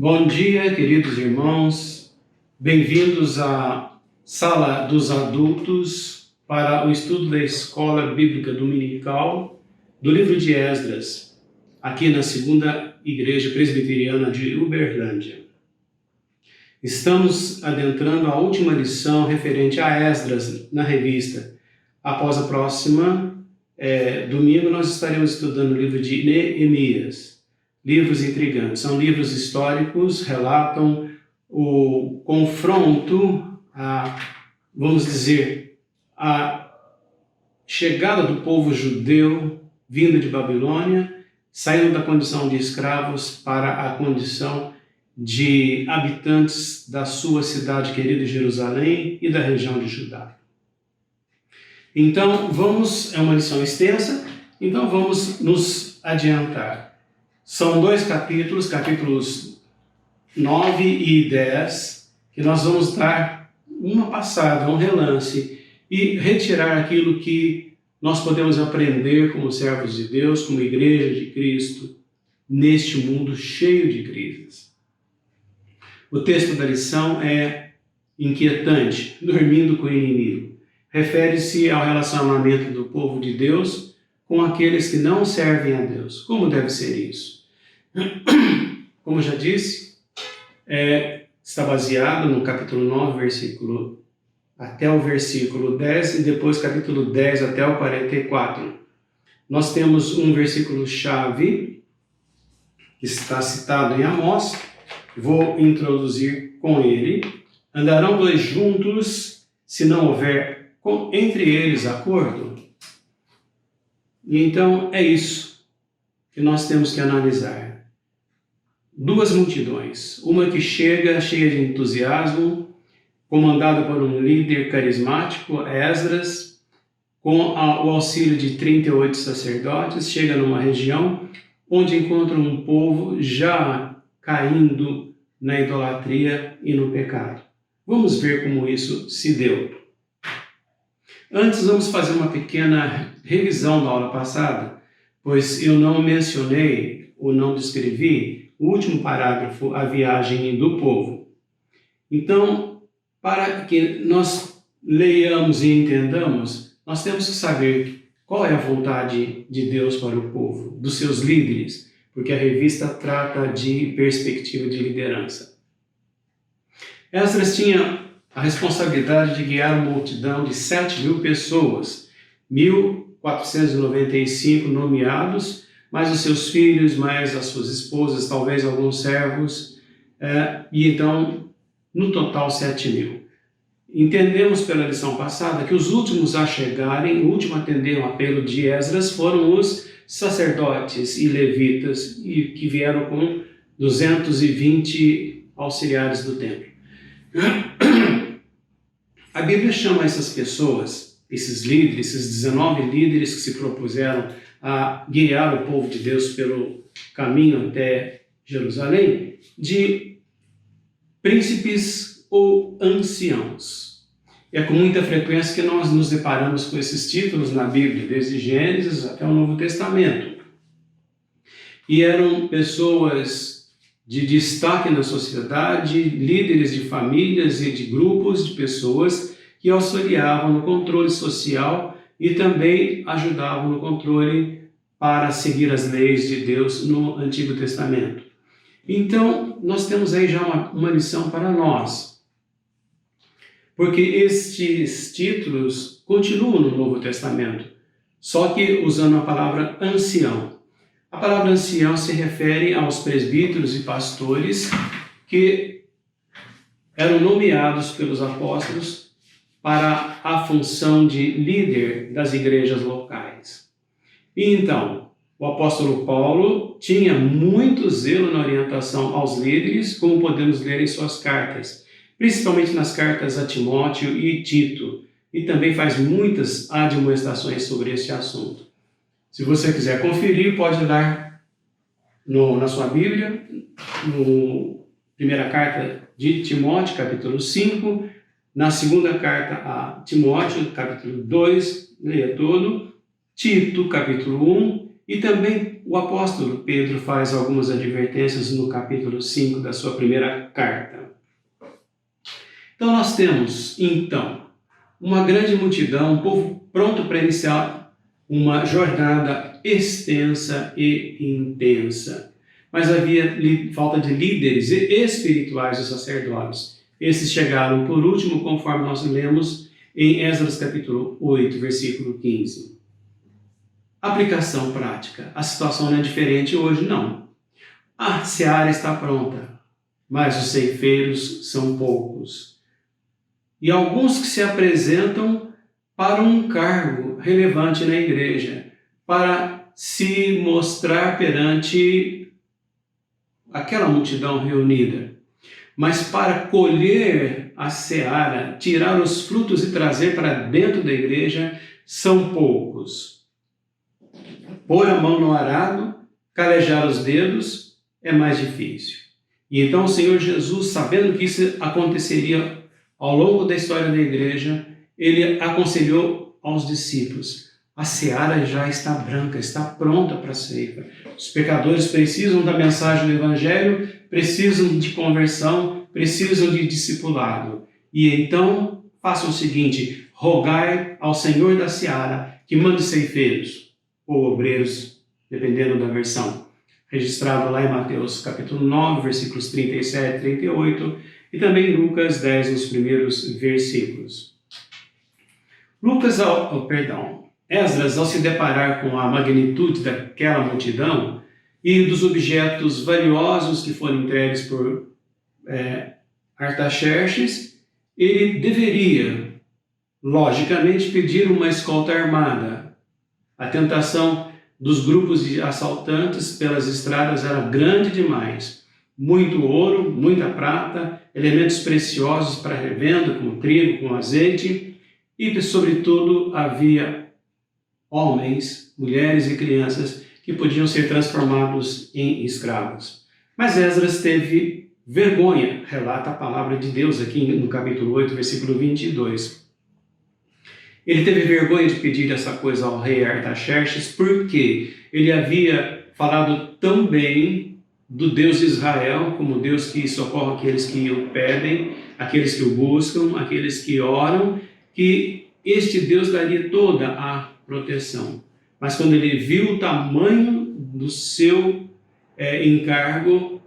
Bom dia, queridos irmãos. Bem-vindos à Sala dos Adultos para o estudo da Escola Bíblica Dominical do livro de Esdras, aqui na Segunda Igreja Presbiteriana de Uberlândia. Estamos adentrando a última lição referente a Esdras na revista. Após a próxima domingo, nós estaremos estudando o livro de Neemias. Livros intrigantes, são livros históricos, relatam o confronto, vamos dizer, a chegada do povo judeu vindo de Babilônia, saindo da condição de escravos para a condição de habitantes da sua cidade querida Jerusalém e da região de Judá. Então, é uma lição extensa, então vamos nos adiantar. São dois capítulos, capítulos 9 e 10, que nós vamos dar uma passada, um relance e retirar aquilo que nós podemos aprender como servos de Deus, como igreja de Cristo, neste mundo cheio de crises. O texto da lição é inquietante, dormindo com o inimigo. Refere-se ao relacionamento do povo de Deus com aqueles que não servem a Deus. Como deve ser isso? Como já disse, está baseado no capítulo 9, até o versículo 10 e depois capítulo 10 até o 44. Nós temos um versículo-chave que está citado em Amós, vou introduzir com ele. Andarão dois juntos se não houver entre eles acordo? E então é isso que nós temos que analisar. Duas multidões, uma que chega cheia de entusiasmo, comandada por um líder carismático, Esdras, com o auxílio de 38 sacerdotes, chega numa região onde encontra um povo já caindo na idolatria e no pecado. Vamos ver como isso se deu. Antes, vamos fazer uma pequena revisão da aula passada, pois eu não mencionei ou não descrevi o último parágrafo, a viagem do povo. Então, para que nós leiamos e entendamos, nós temos que saber qual é a vontade de Deus para o povo, dos seus líderes, porque a revista trata de perspectiva de liderança. Esdras tinha a responsabilidade de guiar uma multidão de 7.000 pessoas, 1.495 nomeados, mais os seus filhos, mais as suas esposas, talvez alguns servos, e então, no total, 7.000. Entendemos pela lição passada que os últimos a chegarem, o último a atender o apelo de Esdras, foram os sacerdotes e levitas, que vieram com 220 auxiliares do templo. A Bíblia chama essas pessoas, esses líderes, esses 19 líderes que se propuseram a guiar o povo de Deus pelo caminho até Jerusalém, de príncipes ou anciãos. É com muita frequência que nós nos deparamos com esses títulos na Bíblia, desde Gênesis até o Novo Testamento. E eram pessoas de destaque na sociedade, líderes de famílias e de grupos de pessoas que auxiliavam no controle social e também ajudavam no controle para seguir as leis de Deus no Antigo Testamento. Então, nós temos aí já uma lição para nós, porque estes títulos continuam no Novo Testamento, só que usando a palavra ancião. A palavra ancião se refere aos presbíteros e pastores que eram nomeados pelos apóstolos para a função de líder das igrejas locais. E então, o apóstolo Paulo tinha muito zelo na orientação aos líderes, como podemos ler em suas cartas, principalmente nas cartas a Timóteo e Tito, e também faz muitas admoestações sobre este assunto. Se você quiser conferir, pode dar na sua Bíblia, no primeira carta de Timóteo, capítulo 5, na segunda carta a Timóteo, capítulo 2, leia todo, Tito, capítulo 1, e também o apóstolo Pedro faz algumas advertências no capítulo 5 da sua primeira carta. Então nós temos, uma grande multidão, um povo pronto para iniciar uma jornada extensa e intensa. Mas havia falta de líderes espirituais e sacerdotes. Esses chegaram por último, conforme nós lemos em Esdras capítulo 8, versículo 15. Aplicação prática. A situação não é diferente hoje, não. A seara está pronta, mas os ceifeiros são poucos. E alguns que se apresentam para um cargo relevante na igreja, para se mostrar perante aquela multidão reunida. Mas para colher a seara, tirar os frutos e trazer para dentro da igreja, são poucos. Pôr a mão no arado, calejar os dedos, é mais difícil. E então o Senhor Jesus, sabendo que isso aconteceria ao longo da história da igreja, ele aconselhou aos discípulos: a seara já está branca, está pronta para a ceifa. Os pecadores precisam da mensagem do Evangelho, precisam de conversão, precisam de discipulado. E então, façam o seguinte: rogai ao Senhor da seara que mande ceifeiros, ou obreiros, dependendo da versão. Registrado lá em Mateus capítulo 9, versículos 37 e 38, e também em Lucas 10, nos primeiros versículos. Esdras, ao se deparar com a magnitude daquela multidão e dos objetos valiosos que foram entregues por Artaxerxes, ele deveria, logicamente, pedir uma escolta armada. A tentação dos grupos de assaltantes pelas estradas era grande demais. Muito ouro, muita prata, elementos preciosos para revenda, como trigo, com azeite, e, sobretudo, havia homens, mulheres e crianças que podiam ser transformados em escravos. Mas Esdras teve vergonha, relata a palavra de Deus aqui no capítulo 8, versículo 22. Ele teve vergonha de pedir essa coisa ao rei Artaxerxes porque ele havia falado tão bem do Deus de Israel como Deus que socorre aqueles que o pedem, aqueles que o buscam, aqueles que oram, que este Deus daria toda a proteção. Mas quando ele viu o tamanho do seu encargo,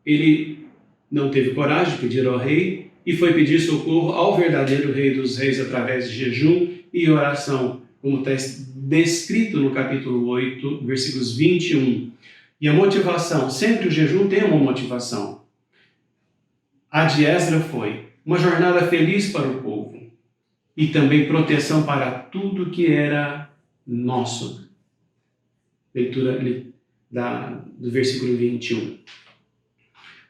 ele não teve coragem de pedir ao rei e foi pedir socorro ao verdadeiro Rei dos Reis através de jejum e oração, como está descrito no capítulo 8, versículos 21. E a motivação, sempre o jejum tem uma motivação. A de Esdras foi uma jornada feliz para o povo e também proteção para tudo que era nosso. Leitura do versículo 21.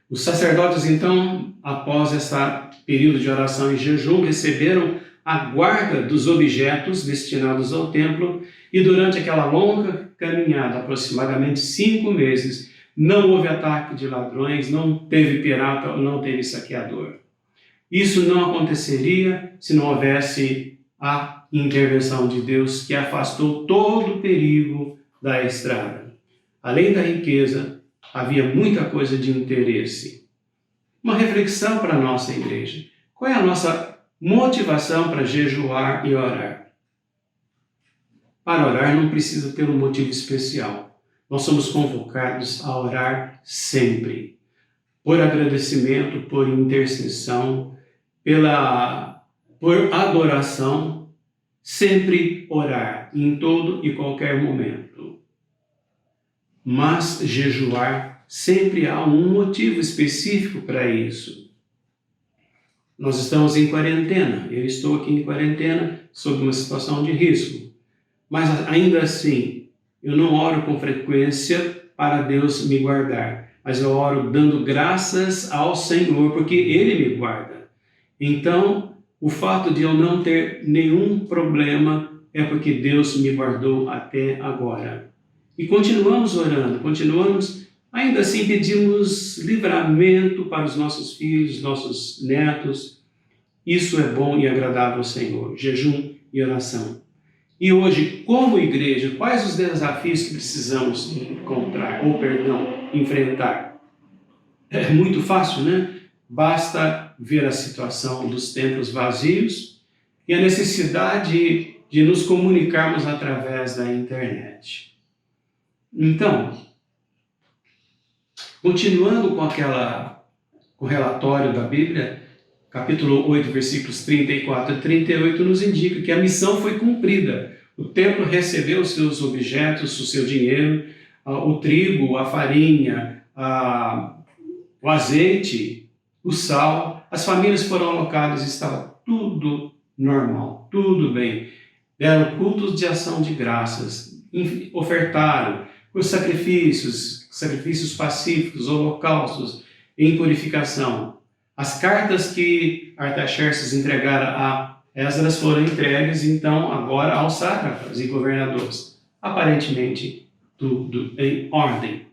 Os sacerdotes, então, após esse período de oração e jejum, receberam a guarda dos objetos destinados ao templo e durante aquela longa caminhada, aproximadamente 5 meses, não houve ataque de ladrões, não teve pirata, não teve saqueador. Isso não aconteceria se não houvesse a intervenção de Deus que afastou todo o perigo da estrada. Além da riqueza, havia muita coisa de interesse. Uma reflexão para a nossa igreja. Qual é a nossa motivação para jejuar e orar? Para orar não precisa ter um motivo especial. Nós somos convocados a orar sempre. Por agradecimento, por intercessão, por adoração, sempre orar, em todo e qualquer momento. Mas jejuar, sempre há um motivo específico para isso. Nós estamos em quarentena, eu estou aqui em quarentena sob uma situação de risco. Mas ainda assim, eu não oro com frequência para Deus me guardar, mas eu oro dando graças ao Senhor, porque Ele me guarda. Então, o fato de eu não ter nenhum problema é porque Deus me guardou até agora. E continuamos orando, ainda assim pedimos livramento para os nossos filhos, nossos netos. Isso é bom e agradável ao Senhor, jejum e oração. E hoje, como igreja, quais os desafios que precisamos enfrentar? É muito fácil, né? Basta ver a situação dos templos vazios e a necessidade de nos comunicarmos através da internet. Então, continuando com o relatório da Bíblia, capítulo 8, versículos 34 e 38, nos indica que a missão foi cumprida. O templo recebeu os seus objetos, o seu dinheiro, o trigo, a farinha, o azeite, o sal. As famílias foram alocadas e estava tudo normal, tudo bem. Deram cultos de ação de graças, ofertaram os sacrifícios pacíficos, holocaustos em purificação. As cartas que Artaxerxes entregara a Esdras foram entregues, então, agora aos sátrapas e governadores. Aparentemente, tudo em ordem.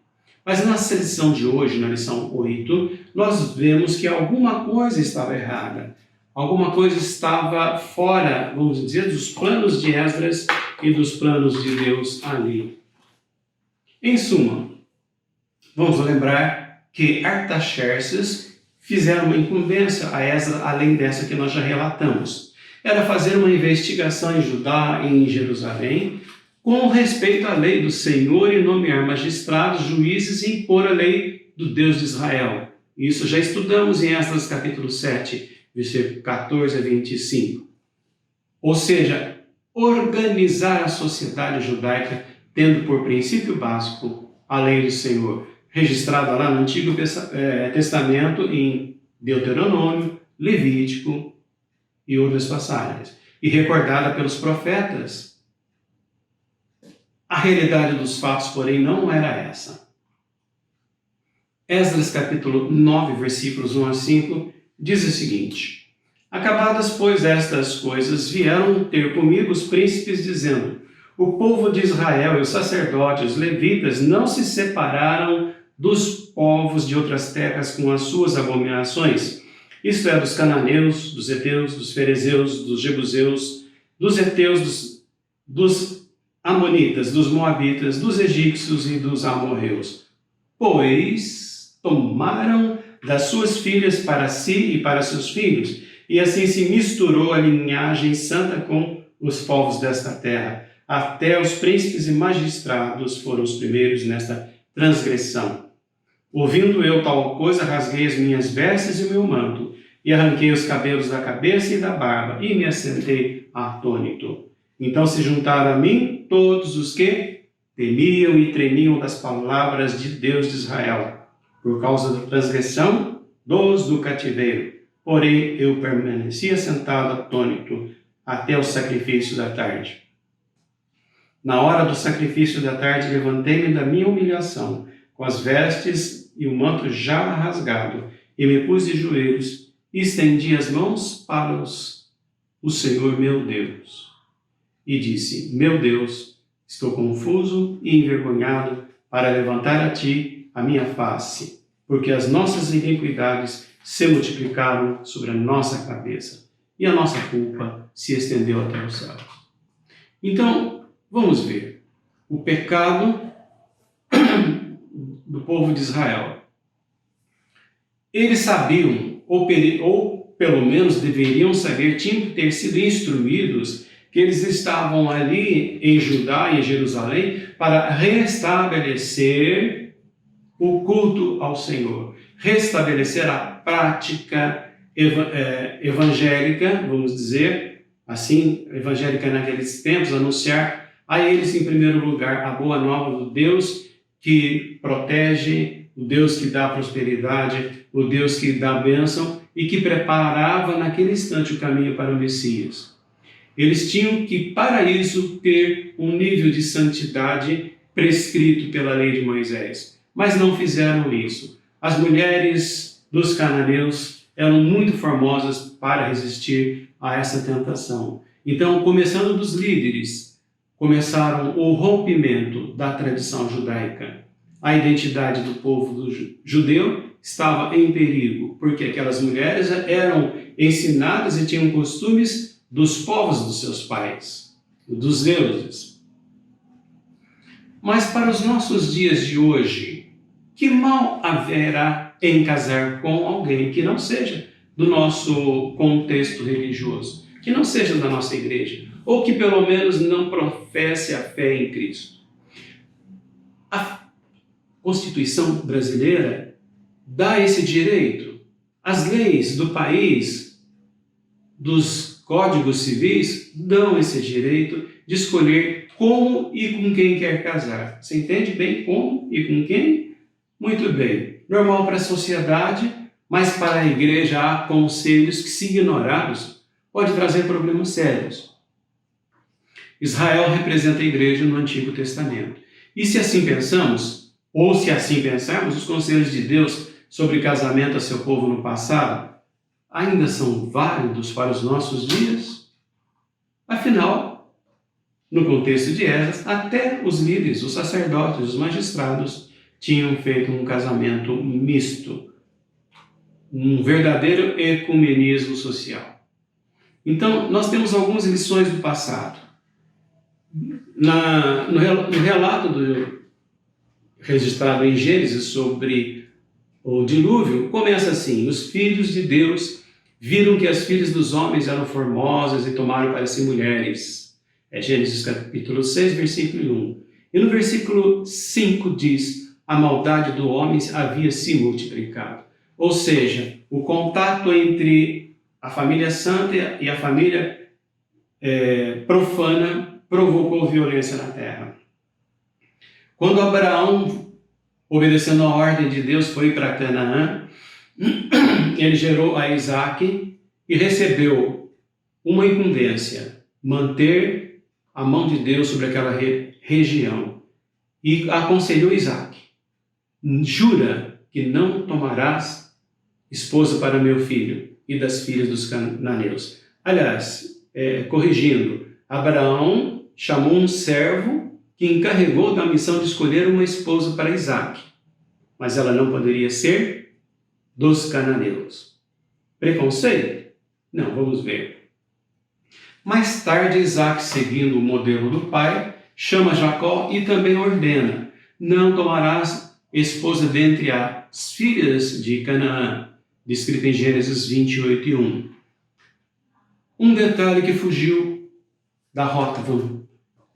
Mas na lição de hoje, na lição 8, nós vemos que alguma coisa estava errada. Alguma coisa estava fora, vamos dizer, dos planos de Esdras e dos planos de Deus ali. Em suma, vamos lembrar que Artaxerxes fizeram uma incumbência a Esdras, além dessa que nós já relatamos. Era fazer uma investigação em Judá e em Jerusalém, com respeito à lei do Senhor e nomear magistrados, juízes e impor a lei do Deus de Israel. Isso já estudamos em Esdras capítulo 7, versículo 14 a 25. Ou seja, organizar a sociedade judaica tendo por princípio básico a lei do Senhor, registrada lá no Antigo Testamento em Deuteronômio, Levítico e outras passagens, e recordada pelos profetas. A realidade dos fatos, porém, não era essa. Esdras capítulo 9, versículos 1 a 5, diz o seguinte: Acabadas, pois, estas coisas, vieram ter comigo os príncipes, dizendo: O povo de Israel e os sacerdotes, os levitas, não se separaram dos povos de outras terras com as suas abominações, isto é, dos cananeus, dos heteus, dos ferezeus, dos jebuseus, dos heteus, dos amonitas, dos moabitas, dos egípcios e dos amorreus. Pois tomaram das suas filhas para si e para seus filhos, e assim se misturou a linhagem santa com os povos desta terra. Até os príncipes e magistrados foram os primeiros nesta transgressão. Ouvindo eu tal coisa, rasguei as minhas vestes e o meu manto, e arranquei os cabelos da cabeça e da barba, e me assentei atônito. Então se juntaram a mim todos os que temiam e tremiam das palavras de Deus de Israel, por causa da transgressão dos do cativeiro. Porém, eu permanecia sentado atônito até o sacrifício da tarde. Na hora do sacrifício da tarde, levantei-me da minha humilhação, com as vestes e o manto já rasgado, e me pus de joelhos, e estendi as mãos para o Senhor meu Deus. E disse: Meu Deus, estou confuso e envergonhado para levantar a ti a minha face, porque as nossas iniquidades se multiplicaram sobre a nossa cabeça, e a nossa culpa se estendeu até os céus. Então, vamos ver o pecado do povo de Israel. Eles sabiam, ou pelo menos deveriam saber, tinham que ter sido instruídos que eles estavam ali em Judá e em Jerusalém para restabelecer o culto ao Senhor, restabelecer a prática evangélica, vamos dizer assim, evangélica naqueles tempos, anunciar a eles, em primeiro lugar, a boa nova do Deus que protege, o Deus que dá prosperidade, o Deus que dá bênção e que preparava naquele instante o caminho para o Messias. Eles tinham que, para isso, ter um nível de santidade prescrito pela lei de Moisés, mas não fizeram isso. As mulheres dos cananeus eram muito formosas para resistir a essa tentação. Então, começando dos líderes, começaram o rompimento da tradição judaica. A identidade do povo judeu estava em perigo, porque aquelas mulheres eram ensinadas e tinham costumes dos povos dos seus pais. dos deuses. Mas para os nossos dias de hoje, que mal haverá em casar com alguém que não seja do nosso contexto religioso, que não seja da nossa igreja, ou que pelo menos não professe a fé em Cristo? A Constituição brasileira dá esse direito. As leis do país, dos códigos civis, dão esse direito de escolher como e com quem quer casar. Você entende bem como e com quem? Muito bem. Normal para a sociedade, mas para a igreja há conselhos que, se ignorados, pode trazer problemas sérios. Israel representa a igreja no Antigo Testamento. E se assim pensamos, ou se assim pensarmos, os conselhos de Deus sobre casamento a seu povo no passado ainda são válidos para os nossos dias? Afinal, no contexto de Esdras, até os líderes, os sacerdotes, os magistrados tinham feito um casamento misto, um verdadeiro ecumenismo social. Então, nós temos algumas lições do passado. No relato registrado em Gênesis sobre o dilúvio, começa assim: os filhos de Deus viram que as filhas dos homens eram formosas e tomaram para si mulheres. É Gênesis capítulo 6, versículo 1. E no versículo 5 diz: a maldade do homem havia se multiplicado. Ou seja, o contato entre a família santa e a família profana provocou violência na terra. Quando Abraão, obedecendo a ordem de Deus, foi para Canaã, ele gerou a Isaque e recebeu uma incumbência: manter a mão de Deus sobre aquela região. E aconselhou Isaque: jura que não tomarás esposa para meu filho e das filhas dos cananeus. Aliás, corrigindo, Abraão chamou um servo que encarregou da missão de escolher uma esposa para Isaque, mas ela não poderia ser dos cananeus. Preconceito? Não, vamos ver. Mais tarde, Isaque, seguindo o modelo do pai, chama Jacó e também ordena: não tomarás esposa dentre as filhas de Canaã, descrito em Gênesis 28:1. Um detalhe que fugiu da rota: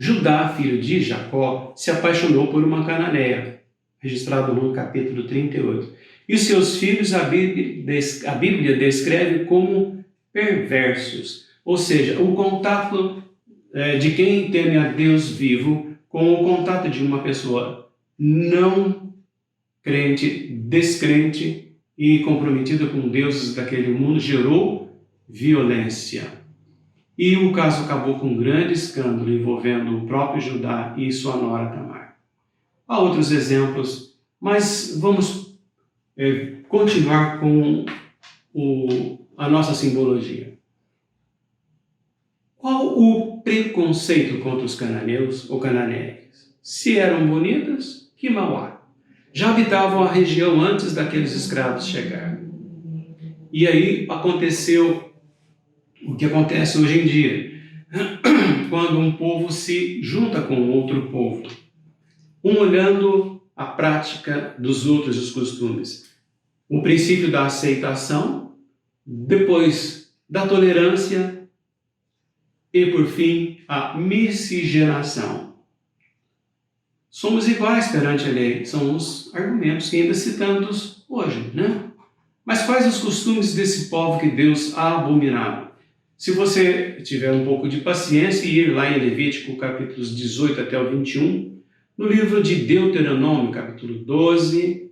Judá, filho de Jacó, se apaixonou por uma cananeia, registrado no capítulo 38. E seus filhos a Bíblia descreve como perversos, ou seja, o contato de quem teme a Deus vivo com o contato de uma pessoa não crente, descrente e comprometida com deuses daquele mundo gerou violência. E o caso acabou com um grande escândalo envolvendo o próprio Judá e sua nora Tamar. Há outros exemplos, mas vamos continuar com a nossa simbologia. Qual o preconceito contra os cananeus ou cananéias? Se eram bonitas, que mal há. Já habitavam a região antes daqueles escravos chegarem. E aí aconteceu o que acontece hoje em dia, quando um povo se junta com outro povo, um olhando a prática dos outros, os costumes. O princípio da aceitação, depois da tolerância e, por fim, a miscigenação. Somos iguais perante a lei, são os argumentos que ainda citamos hoje, né? Mas quais os costumes desse povo que Deus abominava? Se você tiver um pouco de paciência e ir lá em Levítico, capítulos 18 até o 21, no livro de Deuteronômio, capítulo 12,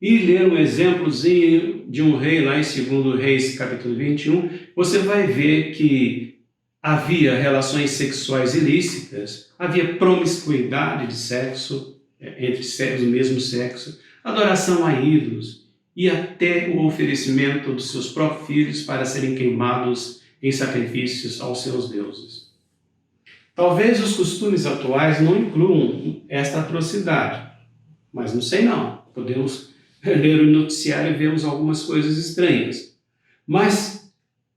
e ler um exemplozinho de um rei lá em 2 Reis, capítulo 21, você vai ver que havia relações sexuais ilícitas, havia promiscuidade de sexo, entre do mesmo sexo, adoração a ídolos, e até o oferecimento dos seus próprios filhos para serem queimados em sacrifícios aos seus deuses. Talvez os costumes atuais não incluam esta atrocidade, mas não sei não. Podemos ler o noticiário e vemos algumas coisas estranhas. Mas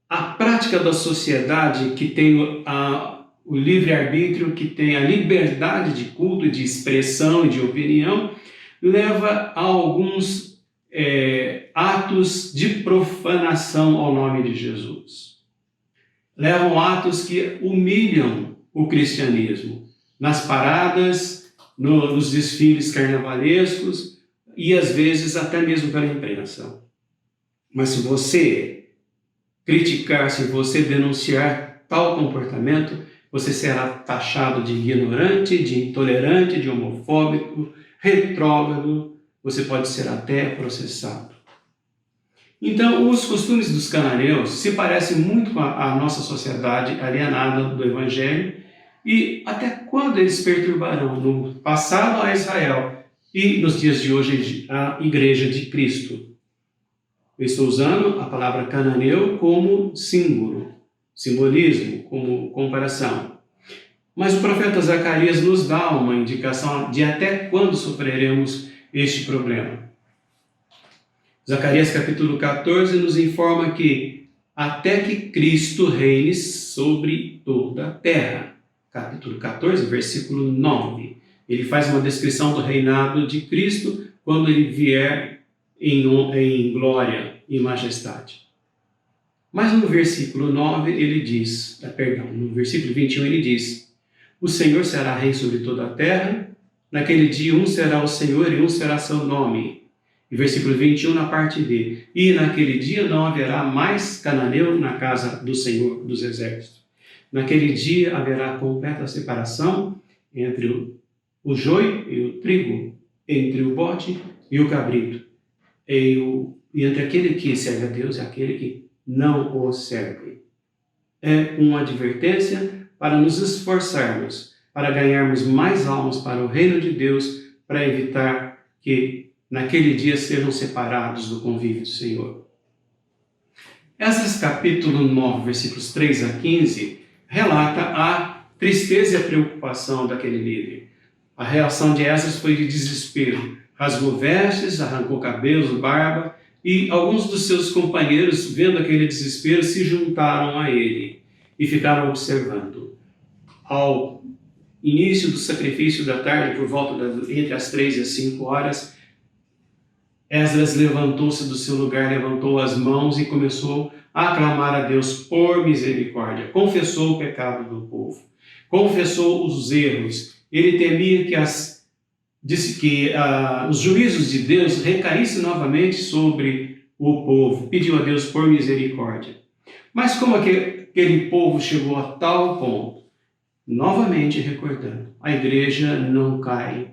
a prática da sociedade que tem o livre-arbítrio, que tem a liberdade de culto, de expressão e de opinião, leva a alguns atos de profanação ao nome de Jesus. Levam atos que humilham o cristianismo, nas paradas, nos desfiles carnavalescos e às vezes até mesmo pela imprensa. Mas se você criticar, se você denunciar tal comportamento, você será taxado de ignorante, de intolerante, de homofóbico, retrógrado, você pode ser até processado. Então, os costumes dos cananeus se parecem muito com a nossa sociedade alienada do Evangelho, e até quando eles perturbarão no passado a Israel e nos dias de hoje a Igreja de Cristo? Eu estou usando a palavra cananeu como símbolo, simbolismo, como comparação. Mas o profeta Zacarias nos dá uma indicação de até quando sofreremos este problema. Zacarias capítulo 14 nos informa que até que Cristo reine sobre toda a terra. Capítulo 14, versículo 9. Ele faz uma descrição do reinado de Cristo quando ele vier em glória e majestade. Mas no versículo 9 ele diz, no versículo 21 ele diz: o Senhor será rei sobre toda a terra, naquele dia um será o Senhor e um será seu nome. E versículo 21 na parte D: e naquele dia não haverá mais cananeu na casa do Senhor dos exércitos. Naquele dia haverá completa separação entre o joio e o trigo, entre o bode e o cabrito, e entre aquele que serve a Deus e aquele que não o serve. É uma advertência para nos esforçarmos, para ganharmos mais almas para o reino de Deus, para evitar que naquele dia sejam separados do convívio do Senhor. Esdras capítulo 9, versículos 3 a 15, relata a tristeza e a preocupação daquele líder. A reação de Esdras foi de desespero. Rasgou vestes, arrancou cabelos, barba, e alguns dos seus companheiros, vendo aquele desespero, se juntaram a ele e ficaram observando. Ao início do sacrifício da tarde, por volta entre as 3 e as 5 horas, Esdras levantou-se do seu lugar, levantou as mãos e começou a clamar a Deus por misericórdia. Confessou o pecado do povo, confessou os erros. Ele temia que os juízos de Deus recaíssem novamente sobre o povo. Pediu a Deus por misericórdia. Mas como aquele povo chegou a tal ponto, novamente recordando, a igreja não cai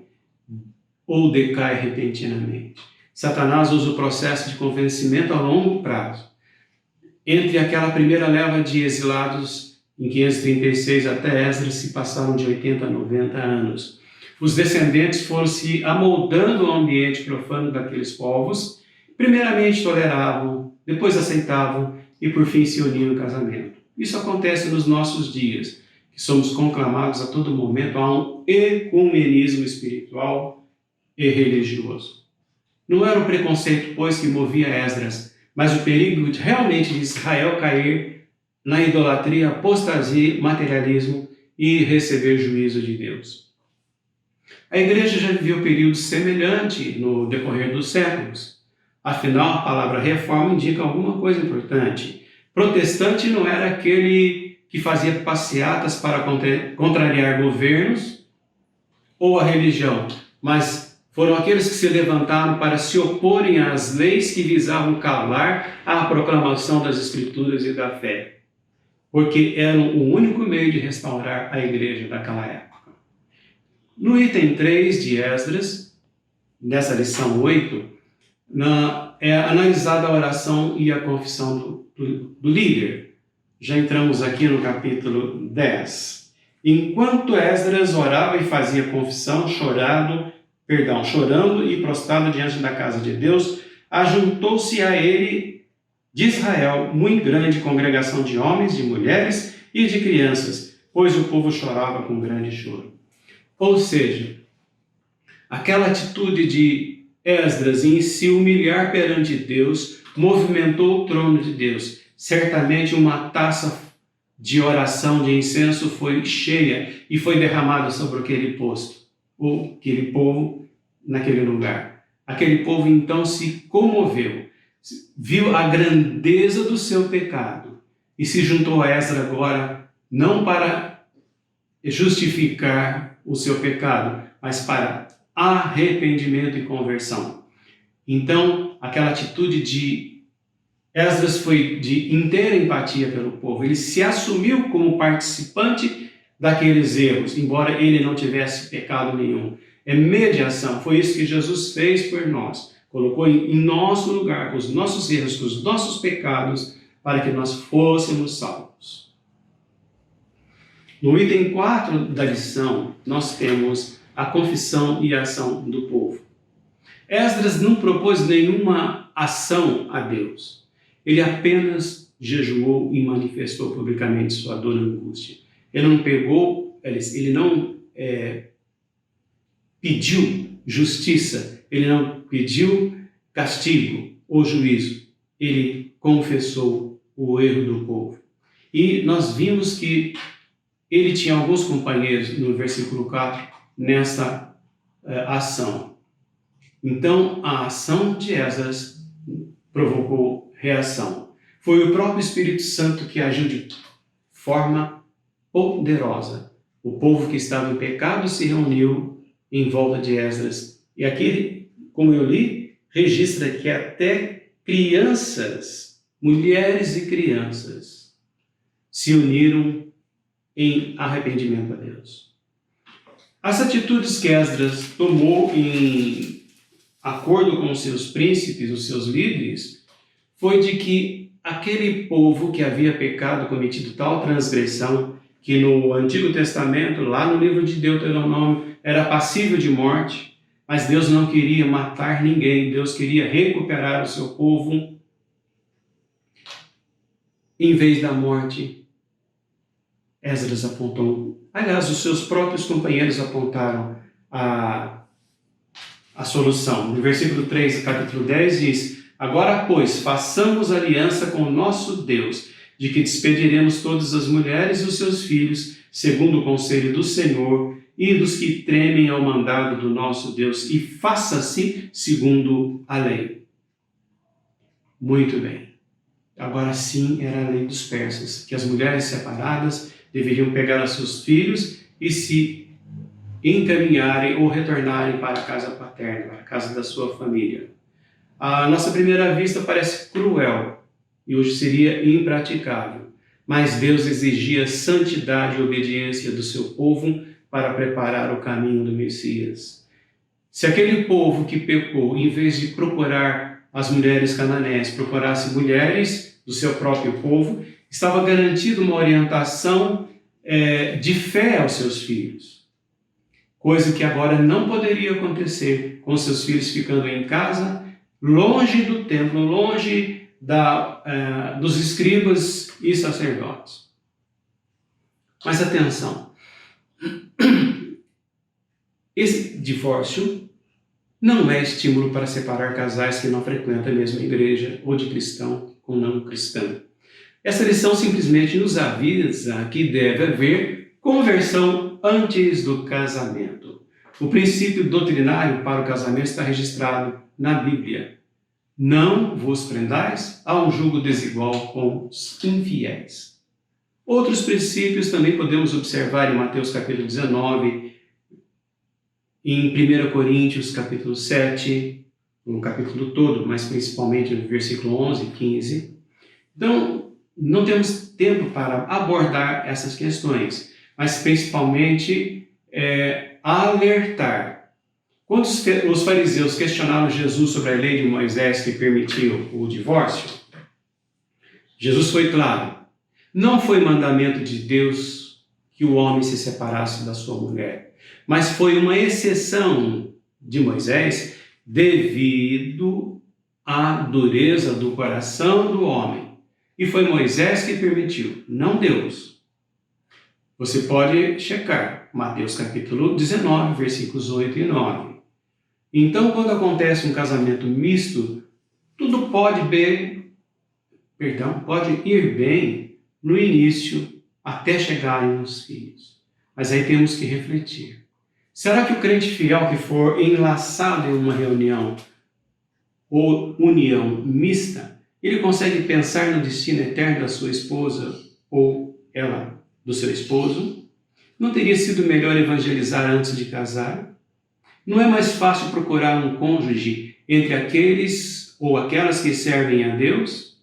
ou decai repentinamente. Satanás usa o processo de convencimento a longo prazo. Entre aquela primeira leva de exilados em 536 até Esdras se passaram de 80 a 90 anos. Os descendentes foram se amoldando ao ambiente profano daqueles povos, primeiramente toleravam, depois aceitavam e por fim se uniam no casamento. Isso acontece nos nossos dias, que somos conclamados a todo momento a um ecumenismo espiritual e religioso. Não era o preconceito, pois, que movia Esdras, mas o perigo realmente de Israel cair na idolatria, apostasia, materialismo e receber juízo de Deus. A igreja já viveu um período semelhante no decorrer dos séculos. Afinal, a palavra reforma indica alguma coisa importante. Protestante não era aquele que fazia passeatas para contrariar governos ou a religião, mas foram aqueles que se levantaram para se oporem às leis que visavam calar a proclamação das Escrituras e da fé, porque eram o único meio de restaurar a igreja daquela época. No item 3 de Esdras, nessa lição 8, é analisada a oração e a confissão do líder. Já entramos aqui no capítulo 10. Enquanto Esdras orava e fazia confissão, chorando e prostrado diante da casa de Deus, ajuntou-se a ele de Israel muito grande congregação de homens, de mulheres e de crianças, pois o povo chorava com grande choro. Ou seja, aquela atitude de Esdras em se humilhar perante Deus movimentou o trono de Deus. Certamente uma taça de oração, de incenso foi cheia e foi derramada sobre aquele posto, ou aquele povo naquele lugar. Aquele povo então se comoveu, viu a grandeza do seu pecado e se juntou a Esdras agora, não para justificar o seu pecado, mas para arrependimento e conversão. Então, aquela atitude de Esdras foi de inteira empatia pelo povo. Ele se assumiu como participante daqueles erros, embora ele não tivesse pecado nenhum. É mediação, foi isso que Jesus fez por nós. Colocou em nosso lugar, com os nossos erros, com os nossos pecados, para que nós fôssemos salvos. No item 4 da lição, nós temos a confissão e a ação do povo. Esdras não propôs nenhuma ação a Deus. Ele apenas jejuou e manifestou publicamente sua dor e angústia. Ele não pediu justiça, ele não pediu castigo ou juízo. Ele confessou o erro do povo. E nós vimos que ele tinha alguns companheiros, no versículo 4, nessa ação. Então, a ação de Esdras provocou reação. Foi o próprio Espírito Santo que agiu de forma poderosa. O povo que estava em pecado se reuniu em volta de Esdras. E aqui, como eu li, registra que até crianças, mulheres e crianças, se uniram em arrependimento a Deus. As atitudes que Esdras tomou em acordo com os seus príncipes, os seus líderes, foi de que aquele povo que havia pecado, cometido tal transgressão, que no Antigo Testamento, lá no livro de Deuteronômio, era passível de morte, mas Deus não queria matar ninguém, Deus queria recuperar o seu povo. Em vez da morte, Esdras apontou, aliás, os seus próprios companheiros apontaram a solução. No versículo 3 do capítulo 10 diz: agora, pois, façamos aliança com o nosso Deus, de que despediremos todas as mulheres e os seus filhos, segundo o conselho do Senhor e dos que tremem ao mandado do nosso Deus, e faça-se segundo a lei. Muito bem. Agora sim era a lei dos persas, que as mulheres separadas deveriam pegar os seus filhos e se encaminharem ou retornarem para a casa paterna, para a casa da sua família. A nossa primeira vista parece cruel e hoje seria impraticável, mas Deus exigia santidade e obediência do seu povo para preparar o caminho do Messias. Se aquele povo que pecou, em vez de procurar as mulheres cananéias, procurasse mulheres do seu próprio povo, estava garantido uma orientação de fé aos seus filhos. Coisa que agora não poderia acontecer com seus filhos ficando em casa, longe do templo, longe dos escribas e sacerdotes. Mas atenção, esse divórcio não é estímulo para separar casais que não frequentam a mesma igreja ou de cristão com não cristão. Essa lição simplesmente nos avisa que deve haver conversão antes do casamento. O princípio doutrinário para o casamento está registrado na Bíblia. Não vos prendais a um jugo desigual com os infiéis. Outros princípios também podemos observar em Mateus capítulo 19, em 1 Coríntios capítulo 7, no capítulo todo, mas principalmente no versículo 11 e 15. Então, não temos tempo para abordar essas questões, mas principalmente alertar. Quando os fariseus questionaram Jesus sobre a lei de Moisés que permitiu o divórcio, Jesus foi claro. Não foi mandamento de Deus que o homem se separasse da sua mulher, mas foi uma exceção de Moisés devido à dureza do coração do homem. E foi Moisés que permitiu, não Deus. Você pode checar Mateus capítulo 19, versículos 8 e 9. Então, quando acontece um casamento misto, tudo pode ir bem no início até chegarem nos filhos. Mas aí temos que refletir. Será que o crente fiel que for enlaçado em uma reunião ou união mista, ele consegue pensar no destino eterno da sua esposa ou ela do seu esposo? Não teria sido melhor evangelizar antes de casar? Não é mais fácil procurar um cônjuge entre aqueles ou aquelas que servem a Deus?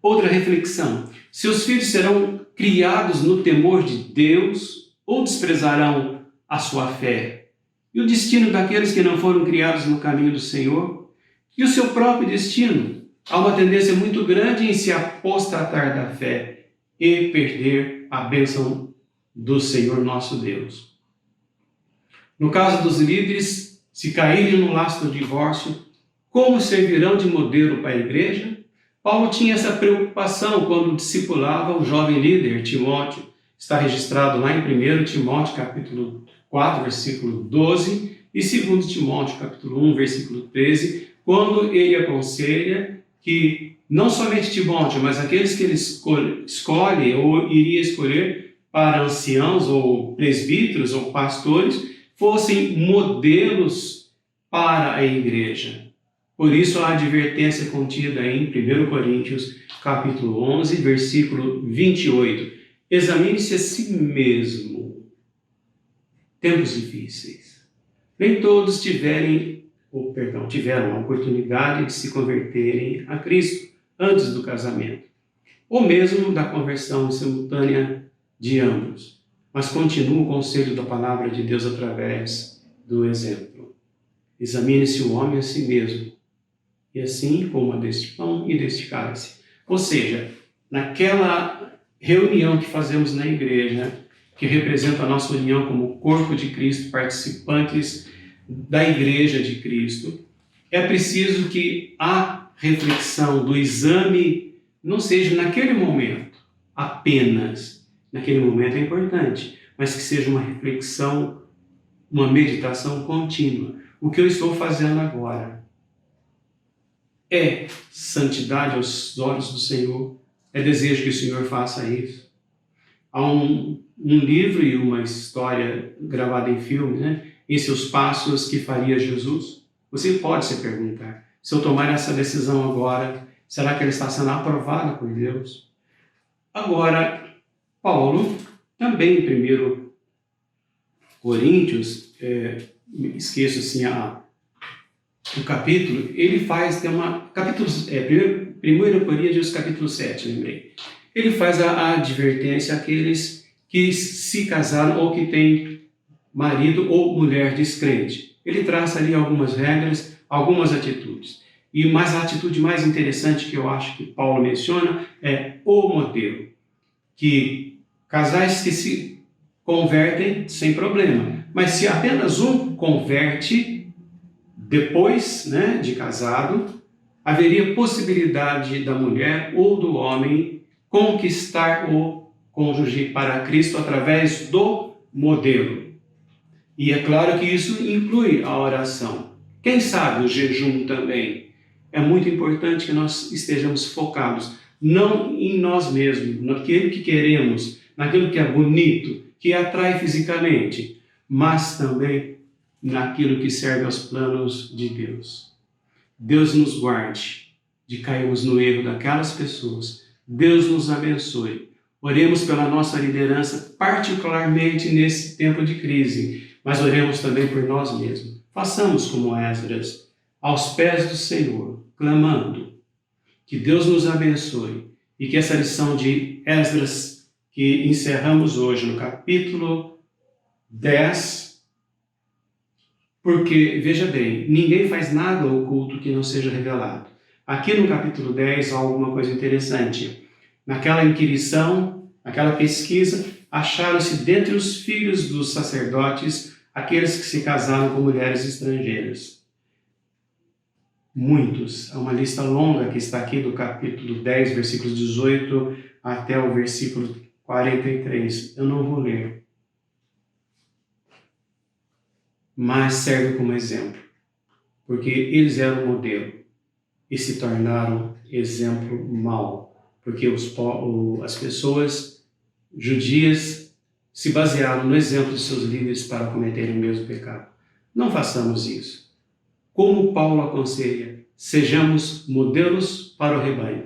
Outra reflexão: seus filhos serão criados no temor de Deus ou desprezarão a sua fé? E o destino daqueles que não foram criados no caminho do Senhor? E o seu próprio destino? Há uma tendência muito grande em se apostatar da fé e perder a bênção do Senhor nosso Deus. No caso dos líderes, se caírem no laço do divórcio, como servirão de modelo para a igreja? Paulo tinha essa preocupação quando discipulava o jovem líder Timóteo. Está registrado lá em 1 Timóteo capítulo 4, versículo 12 e 2 Timóteo capítulo 1, versículo 13, quando ele aconselha que não somente Timóteo, mas aqueles que ele escolhe ou iria escolher para anciãos ou presbíteros ou pastores fossem modelos para a igreja. Por isso a advertência contida em 1 Coríntios capítulo 11, versículo 28. Examine-se a si mesmo. Tempos difíceis. Nem todos tiveram a oportunidade de se converterem a Cristo antes do casamento, ou mesmo da conversão simultânea de ambos. Mas continua o conselho da palavra de Deus através do exemplo. Examine-se o homem a si mesmo, e assim coma deste pão e deste cálice. Ou seja, naquela reunião que fazemos na igreja, que representa a nossa união como corpo de Cristo, participantes da igreja de Cristo, é preciso que a reflexão do exame não seja naquele momento, apenas. Naquele momento é importante, mas que seja uma reflexão, uma meditação contínua. O que eu estou fazendo agora é santidade aos olhos do Senhor? É desejo que o Senhor faça isso? Há um livro e uma história gravada em filme, né? Em seus passos que faria Jesus? Você pode se perguntar, se eu tomar essa decisão agora, será que ela está sendo aprovada por Deus? Agora, Paulo, também em 1 Coríntios, esqueço assim o capítulo, ele faz, tem uma, capítulos, 1 Coríntios capítulo 7, lembrei. Ele faz a advertência àqueles que se casaram ou que têm marido ou mulher descrente. Ele traça ali algumas regras, algumas atitudes. Mas a atitude mais interessante que eu acho que Paulo menciona é o modelo. Que casais que se convertem sem problema. Mas se apenas um converte depois, de casado, haveria possibilidade da mulher ou do homem conquistar o cônjuge para Cristo através do modelo. E é claro que isso inclui a oração. Quem sabe o jejum também. É muito importante que nós estejamos focados não em nós mesmos, naquilo que queremos, naquilo que é bonito, que atrai fisicamente, mas também naquilo que serve aos planos de Deus. Deus nos guarde de cairmos no erro daquelas pessoas. Deus nos abençoe. Oremos pela nossa liderança, particularmente nesse tempo de crise, mas oremos também por nós mesmos. Façamos como Esdras, aos pés do Senhor, clamando. Que Deus nos abençoe e que essa lição de Esdras, que encerramos hoje no capítulo 10, porque, veja bem, ninguém faz nada oculto que não seja revelado. Aqui no capítulo 10 há alguma coisa interessante. Naquela inquirição, naquela pesquisa, acharam-se dentre os filhos dos sacerdotes aqueles que se casaram com mulheres estrangeiras. Muitos. É uma lista longa que está aqui do capítulo 10, versículos 18 até o versículo 43. Eu não vou ler. Mas serve como exemplo. Porque eles eram modelo e se tornaram exemplo mau. Porque as pessoas judias se basearam no exemplo de seus líderes para cometerem o mesmo pecado. Não façamos isso. Como Paulo aconselha, sejamos modelos para o rebanho.